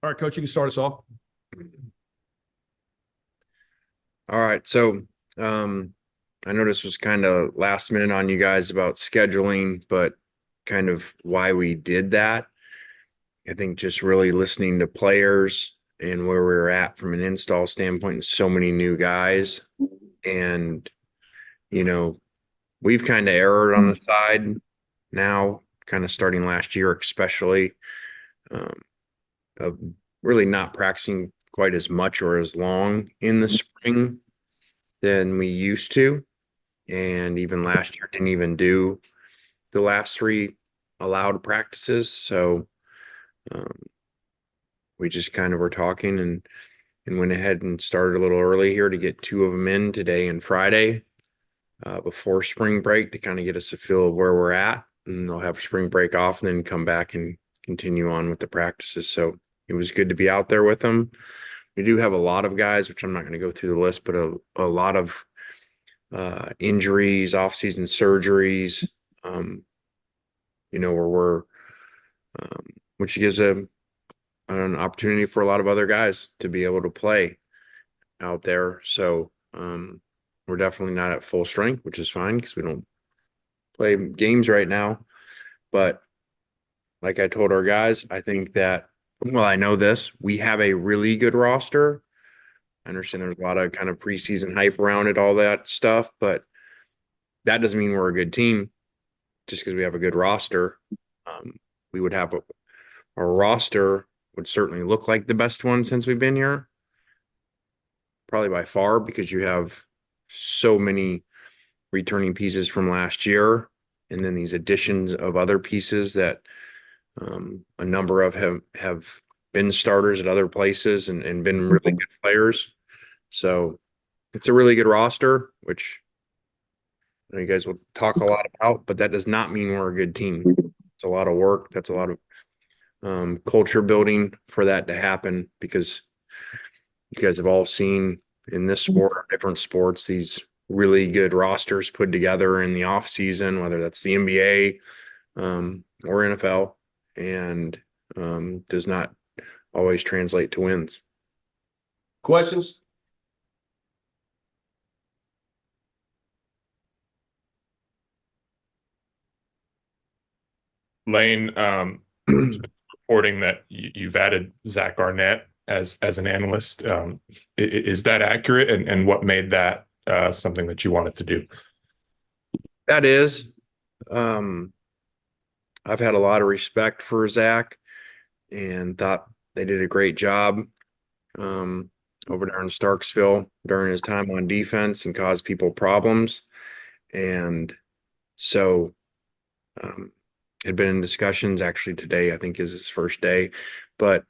All right, Coach, you can start us off. All right. So, I know this was kind of last minute on you guys about scheduling, but kind of why we did that. I think just really listening to players and where we're at from an install standpoint, and so many new guys. And, you know, we've kind of erred on the side now, kind of starting last year, especially um, of really not practicing quite as much or as long in the spring than we used to. And even last year didn't even do the last three allowed practices. So um, we just kind of were talking and went ahead and started a little early here to get two of them in today and Friday before spring break to kind of get us a feel of where we're at. And they'll have spring break off and then come back and continue on with the practices. So it was good to be out there with them. We do have a lot of guys, which I'm not going to go through the list, but a lot of injuries, off-season surgeries, um, where we're, um, which gives an opportunity for a lot of other guys to be able to play out there. So we're definitely not at full strength, which is fine because we don't play games right now. But like I told our guys, I think that, well, I know this, we have a really good roster. I understand there's a lot of kind of preseason hype around it, all that stuff, but that doesn't mean we're a good team just because we have a good roster. We would have our roster would certainly look like the best one since we've been here, probably by far, because you have so many returning pieces from last year, and then these additions of other pieces that a number of have been starters at other places and been really good players. So it's a really good roster, which you guys will talk a lot about, but that does not mean we're a good team. It's a lot of work. That's a lot of culture building for that to happen because you guys have all seen in this sport or different sports these really good rosters put together in the off season, whether that's the NBA or NFL, and does not always translate to wins. Questions? Lane, reporting that you've added Zach Arnett as an analyst. Is that accurate? And what made that something that you wanted to do? That is, um, I've had a lot of respect for Zach and thought they did a great job um, over there in Starksville during his time on defense and caused people problems. And so had been in discussions actually today, I think is his first day. But,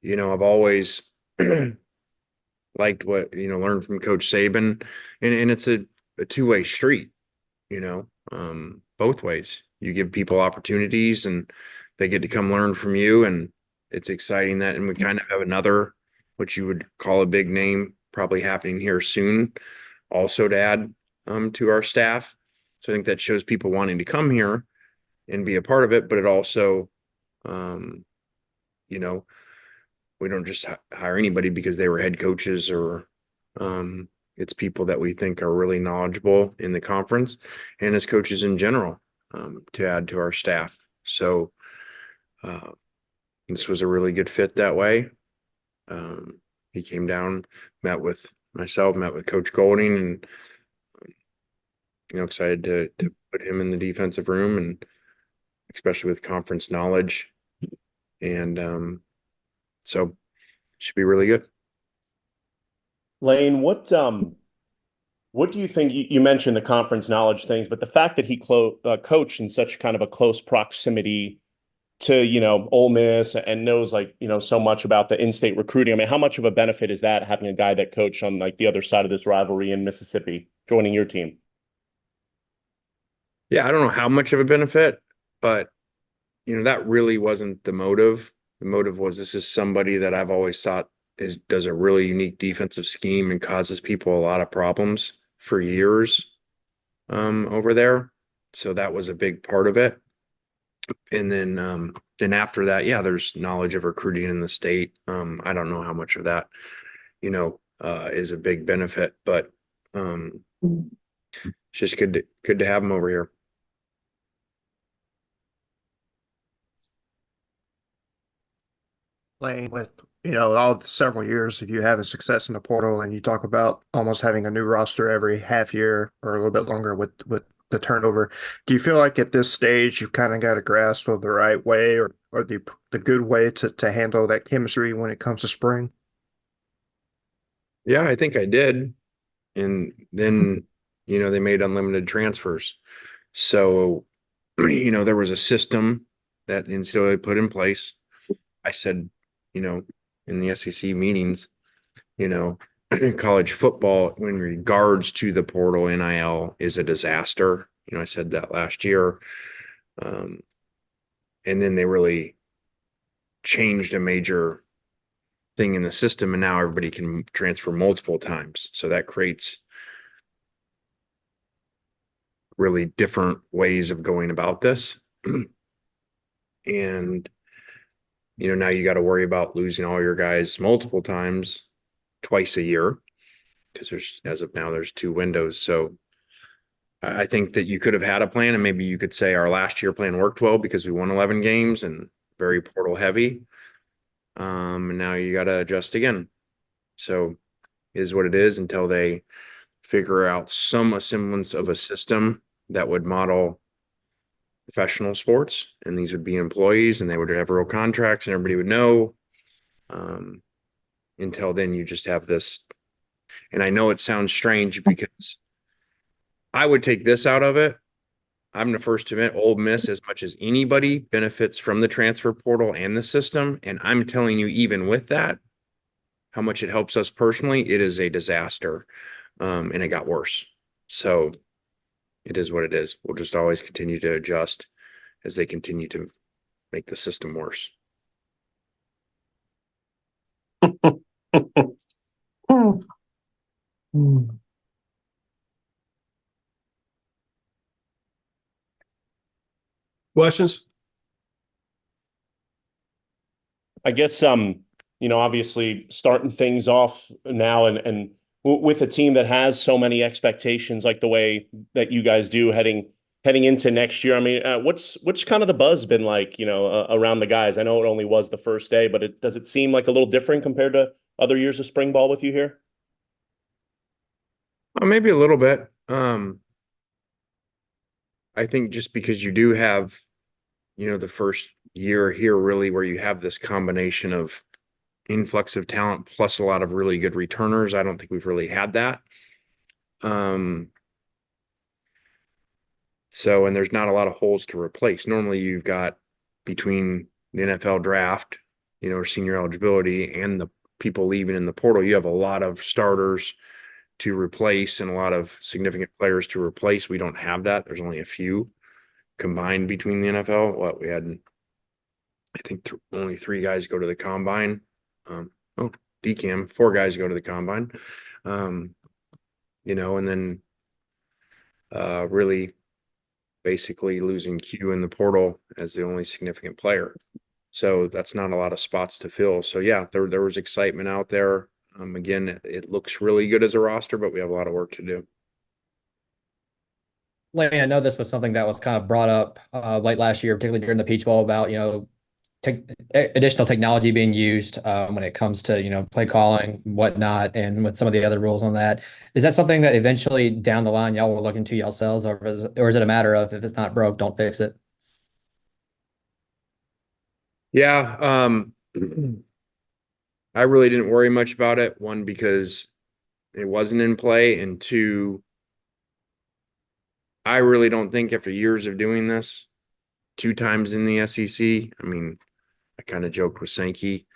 I've always liked what, learned from Coach Saban. And it's a two-way street, both ways. You give people opportunities and they get to come learn from you. And it's exciting that, and we kind of have another, what you would call a big name, probably happening here soon, also to add to our staff. So I think that shows people wanting to come here and be a part of it, but it also, um, you know, we don't just hire anybody because they were head coaches or it's people that we think are really knowledgeable in the conference and as coaches in general to add to our staff. So uh, this was a really good fit that way. He came down, met with myself, met with Coach Golding, and excited to put him in the defensive room, and especially with conference knowledge, and so should be really good. Lane, what do you think? You mentioned the conference knowledge things, but the fact that he coached in such kind of a close proximity to, Ole Miss and knows so much about the in-state recruiting. I mean, how much of a benefit is that having a guy that coached on like the other side of this rivalry in Mississippi joining your team? Yeah, I don't know how much of a benefit, but that really wasn't the motive. The motive was this is somebody that I've always thought does a really unique defensive scheme and causes people a lot of problems for years over there. So that was a big part of it. And then then after that, yeah, there's knowledge of recruiting in the state. I don't know how much of that, is a big benefit, but it's just good to have them over here. Lane, with all the several years of you having success in the portal, and you talk about almost having a new roster every half year or a little bit longer with the turnover. Do you feel like at this stage you've kind of got a grasp of the right way or the good way to handle that chemistry when it comes to spring? Yeah, I think I did. And then, they made unlimited transfers. So, there was a system that the NCAA put in place. I said, in the SEC meetings, college football in regards to the portal NIL is a disaster. I said that last year. And then they really changed a major thing in the system, and now everybody can transfer multiple times. So that creates really different ways of going about this. And now you got to worry about losing all your guys multiple times twice a year, because as of now there's 2 windows. So I think that you could have had a plan, and maybe you could say our last year plan worked well because we won 11 games and very portal heavy. And now you got to adjust again. So is what it is until they figure out some semblance of a system that would model professional sports, and these would be employees and they would have real contracts and everybody would know. Until then, you just have this. And I know it sounds strange because I would take this out of it. I'm the first to admit Ole Miss, as much as anybody, benefits from the transfer portal and the system. And I'm telling you, even with that, how much it helps us personally, it is a disaster. And it got worse. So it is what it is. We'll just always continue to adjust as they continue to make the system worse. Questions? I guess obviously starting things off now and with a team that has so many expectations, like the way that you guys do heading into next year. I mean, what's kind of the buzz been like, around the guys? I know it only was the first day, but does it seem like a little different compared to other years of spring ball with you here? Maybe a little bit. I think just because you do have, the first year here really where you have this combination of influx of talent plus a lot of really good returners. I don't think we've really had that. So, and there's not a lot of holes to replace. Normally you've got between the NFL draft, or senior eligibility and the people leaving in the portal, you have a lot of starters to replace and a lot of significant players to replace. We don't have that. There's only a few combined between the NFL. We had, I think only 3 guys go to the combine. DCAM, 4 guys go to the combine. And then really basically losing Q in the portal as the only significant player. So that's not a lot of spots to fill. So yeah, there was excitement out there. Again, it looks really good as a roster, but we have a lot of work to do. Lanny, I know this was something that was kind of brought up late last year, particularly during the Peach Bowl, about additional technology being used when it comes to play calling, whatnot, and with some of the other rules on that. Is that something that eventually down the line y'all will look into yourselves, or is it a matter of if it's not broke, don't fix it? Yeah, I really didn't worry much about it. 1, because it wasn't in play, and 2, I really don't think after years of doing this 2 times in the SEC, I mean, I kind of joked with Sankey,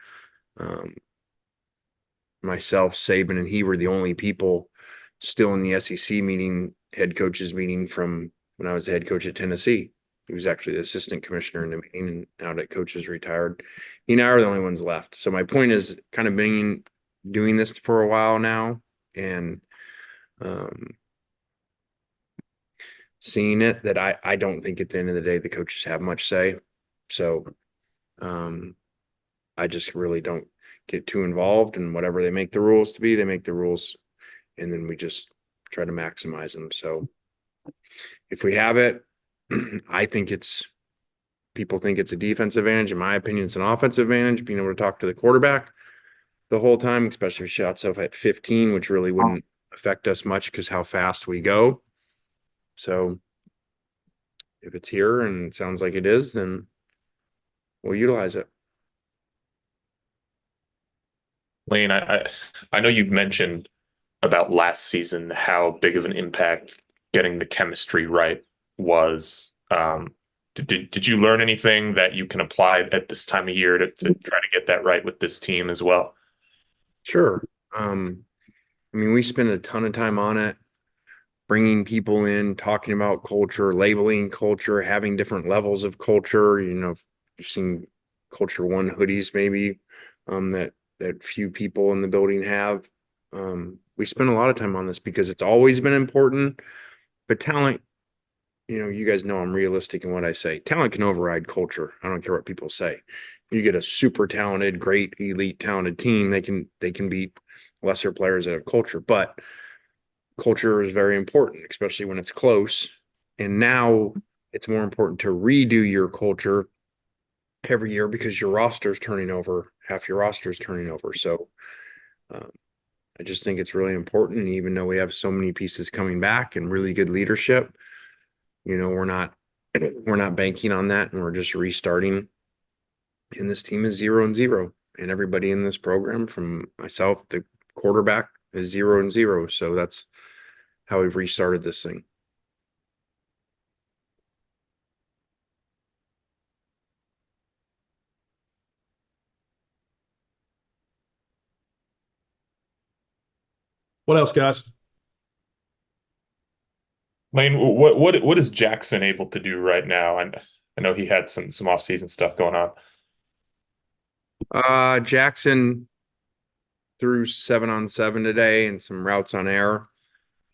myself, Saban, and he were the only people still in the SEC head coaches meeting from when I was the head coach at Tennessee. He was actually the assistant commissioner in the meeting, and now that coach is retired, he and I are the only ones left. So my point is kind of doing this for a while now, and seeing it that I don't think at the end of the day the coaches have much say. So I just really don't get too involved, and whatever they make the rules to be, they make the rules, and then we just try to maximize them. So if we have it, I think people think it's a defensive advantage. In my opinion, it's an offensive advantage, being able to talk to the quarterback the whole time, especially if shots off at 15, which really wouldn't affect us much because how fast we go. So if it's here and it sounds like it is, then we'll utilize it. Lane, I know you've mentioned about last season how big of an impact getting the chemistry right was. Did you learn anything that you can apply at this time of year to try to get that right with this team as well? Sure. I mean, we spend a ton of time on it, bringing people in, talking about culture, labeling culture, having different levels of culture. You know, you've seen Culture One hoodies maybe that few people in the building have. We spend a lot of time on this because it's always been important, but talent, you know, you guys know I'm realistic in what I say. Talent can override culture. I don't care what people say. You get a super talented, great, elite, talented team, they can beat lesser players that have culture, but culture is very important, especially when it's close. And now it's more important to redo your culture every year because your roster is turning over, half your roster is turning over. So I just think it's really important. And even though we have so many pieces coming back and really good leadership, you know, we're not banking on that, and we're just restarting. And this team is 0-0, and everybody in this program, from myself, the quarterback, is 0-0. So that's how we've restarted this thing. What else, guys? Lane, what is Jackson able to do right now? And I know he had some off-season stuff going on. Jackson threw 7-on-7 today and some routes on air.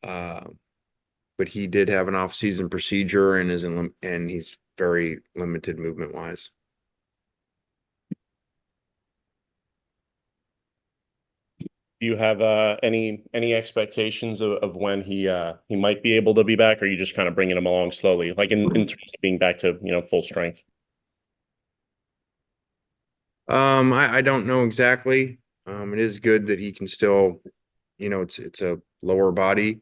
But he did have an off-season procedure and and he's very limited movement wise. Do you have any expectations of when he might be able to be back, or are you just kind of bringing him along slowly, like in terms of being back to, you know, full strength? I don't know exactly. It is good that he can still, you know, it's a lower body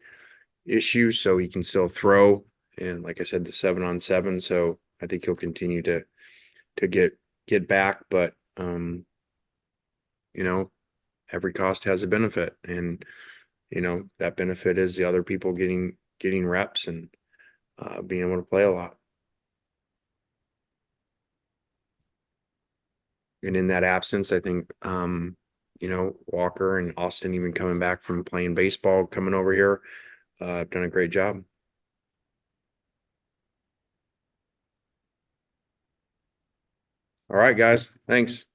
issue, so he can still throw. And like I said, the 7-on-7, so I think he'll continue to get back. But you know, every cost has a benefit, and you know that benefit is the other people getting reps and being able to play a lot. And in that absence, I think you know, Walker and Austin, even coming back from playing baseball, coming over here, have done a great job. All right, guys. Thanks.